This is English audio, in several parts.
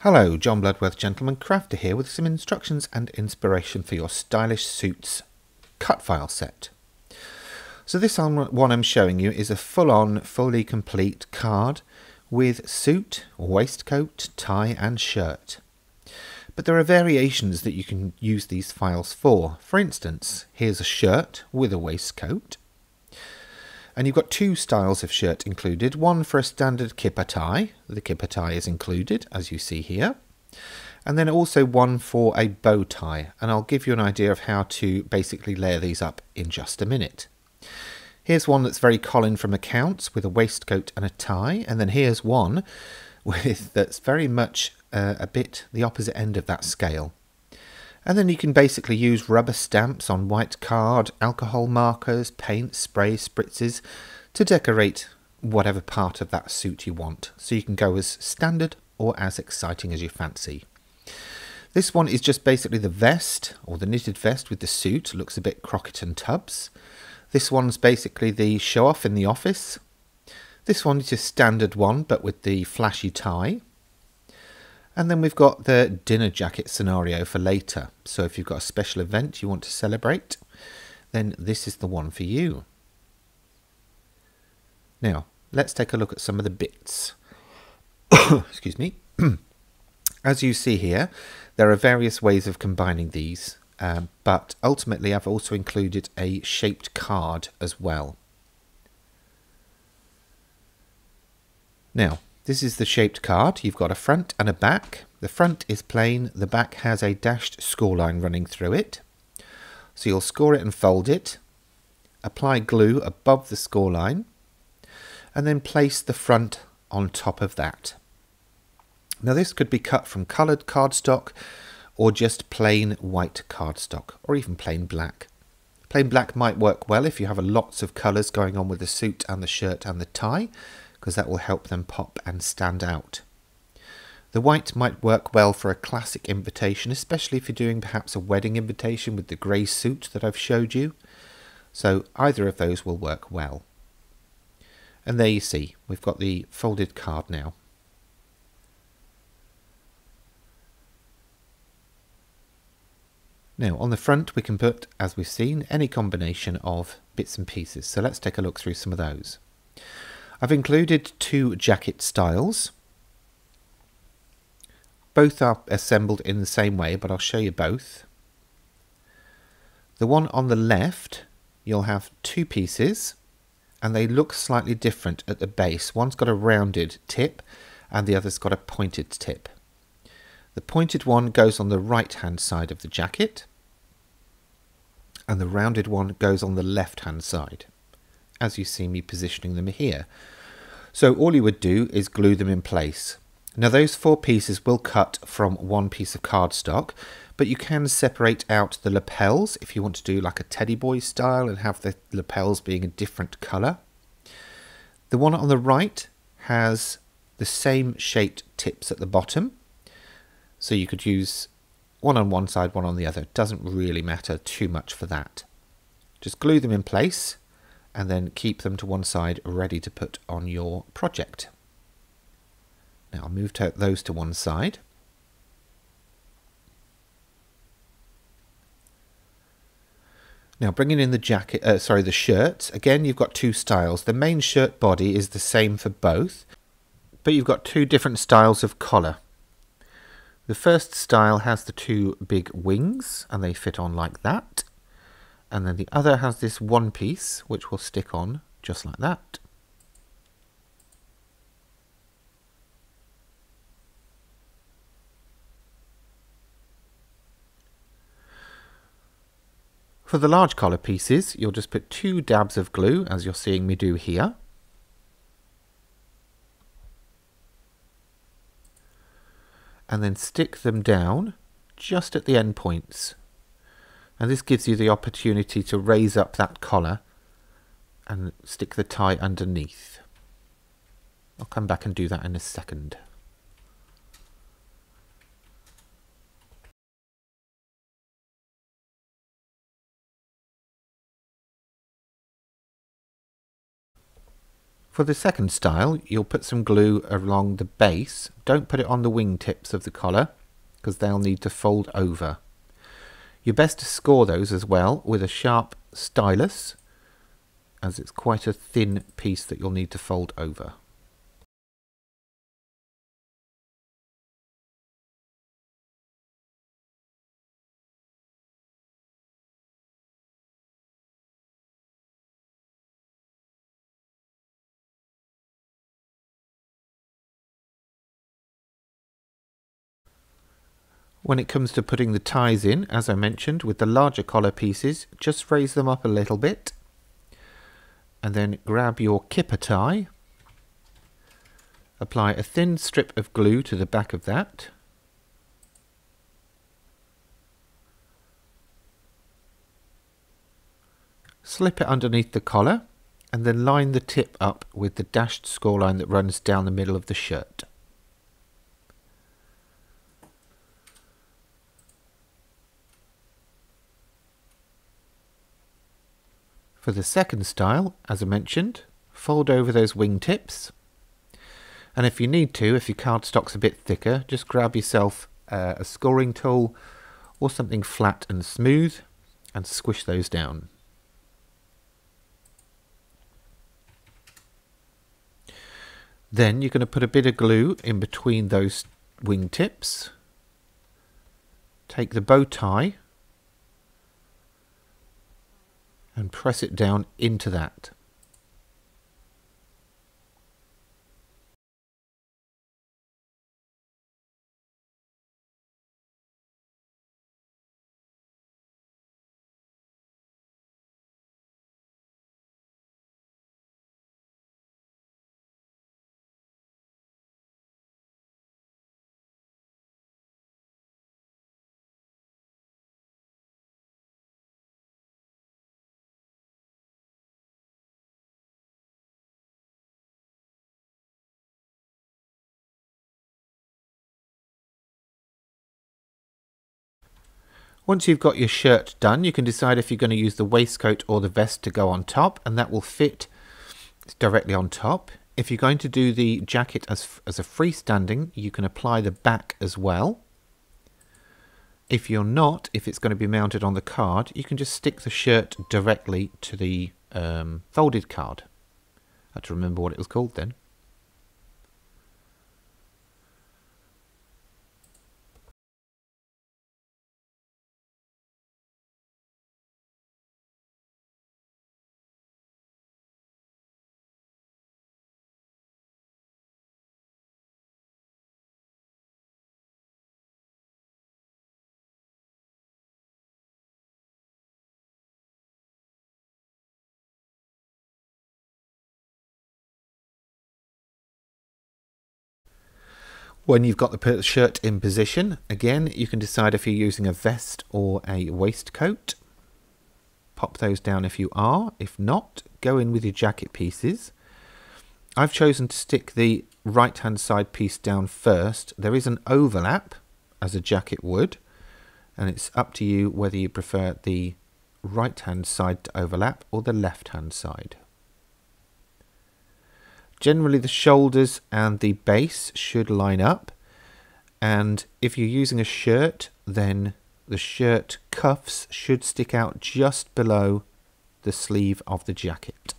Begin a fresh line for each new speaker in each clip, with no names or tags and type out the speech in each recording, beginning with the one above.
Hello, John Bloodworth, Gentleman Crafter here with some instructions and inspiration for your stylish suits cut file set. So this one I'm showing you is a full-on, fully complete card with suit, waistcoat, tie and shirt. But there are variations that you can use these files for. For instance, here's a shirt with a waistcoat. And you've got two styles of shirt included, one for a standard kipper tie, the kipper tie is included as you see here, and then also one for a bow tie, and I'll give you an idea of how to basically layer these up in just a minute. Here's one that's very Colin from accounts with a waistcoat and a tie, and then here's one that's very much a bit the opposite end of that scale. And then you can basically use rubber stamps on white card, alcohol markers, paint, spray, spritzes to decorate whatever part of that suit you want. So you can go as standard or as exciting as you fancy. This one is just basically the vest, or the knitted vest with the suit. It looks a bit Crockett and Tubbs. This one's basically the show off in the office. This one is a standard one, but with the flashy tie. And then we've got the dinner jacket scenario for later. So if you've got a special event you want to celebrate, then this is the one for you. Now, let's take a look at some of the bits. Excuse me. As you see here, there are various ways of combining these, but ultimately I've also included a shaped card as well. Now, this is the shaped card. You've got a front and a back. The front is plain, the back has a dashed score line running through it. So you'll score it and fold it, apply glue above the score line, and then place the front on top of that. Now this could be cut from coloured cardstock or just plain white cardstock, or even plain black. Plain black might work well if you have lots of colours going on with the suit and the shirt and the tie, because that will help them pop and stand out. The white might work well for a classic invitation, especially if you're doing perhaps a wedding invitation with the grey suit that I've showed you. So either of those will work well. And there you see, we've got the folded card now. Now on the front we can put, as we've seen, any combination of bits and pieces. So let's take a look through some of those. I've included two jacket styles. Both are assembled in the same way, but I'll show you both. The one on the left, you'll have two pieces, and they look slightly different at the base. One's got a rounded tip, and the other's got a pointed tip. The pointed one goes on the right-hand side of the jacket, and the rounded one goes on the left-hand side, as you see me positioning them here. So all you would do is glue them in place. Now those four pieces will cut from one piece of cardstock, but you can separate out the lapels if you want to do like a teddy boy style and have the lapels being a different colour. The one on the right has the same shaped tips at the bottom, so you could use one on one side, one on the other. It doesn't really matter too much for that. Just glue them in place and then keep them to one side ready to put on your project. Now I'll move those to one side. Now bringing in the jacket, the shirts, again you've got two styles. The main shirt body is the same for both, but you've got two different styles of collar. The first style has the two big wings and they fit on like that. And then the other has this one piece which will stick on just like that. For the large collar pieces, you'll just put two dabs of glue, as you're seeing me do here. And then stick them down just at the end points. And this gives you the opportunity to raise up that collar and stick the tie underneath. I'll come back and do that in a second. For the second style, you'll put some glue along the base. Don't put it on the wingtips of the collar, because they'll need to fold over. You're best to score those as well with a sharp stylus, as it's quite a thin piece that you'll need to fold over. When it comes to putting the ties in, as I mentioned, with the larger collar pieces, just raise them up a little bit and then grab your kipper tie, apply a thin strip of glue to the back of that, slip it underneath the collar and then line the tip up with the dashed score line that runs down the middle of the shirt. For the second style, as I mentioned, fold over those wingtips, and if you need to, if your cardstock's a bit thicker, just grab yourself a scoring tool or something flat and smooth and squish those down. Then you're going to put a bit of glue in between those wingtips, take the bow tie and press it down into that. Once you've got your shirt done, you can decide if you're going to use the waistcoat or the vest to go on top, and that will fit directly on top. If you're going to do the jacket as a freestanding, you can apply the back as well. If you're not, if it's going to be mounted on the card, you can just stick the shirt directly to the folded card. I have to remember what it was called then. When you've got the shirt in position, again, you can decide if you're using a vest or a waistcoat. Pop those down if you are. If not, go in with your jacket pieces. I've chosen to stick the right-hand side piece down first. There is an overlap, as a jacket would, and it's up to you whether you prefer the right-hand side to overlap or the left-hand side. Generally the shoulders and the base should line up, and if you're using a shirt, then the shirt cuffs should stick out just below the sleeve of the jacket.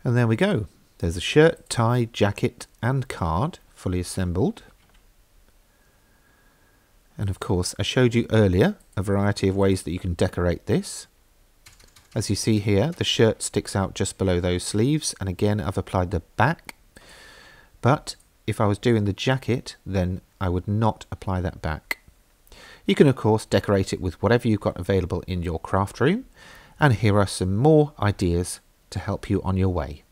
And there we go. There's a shirt, tie, jacket and card fully assembled. And of course, I showed you earlier a variety of ways that you can decorate this. As you see here, the shirt sticks out just below those sleeves, and again I've applied the back. But if I was doing the jacket, then I would not apply that back. You can of course decorate it with whatever you've got available in your craft room, and here are some more ideas to help you on your way.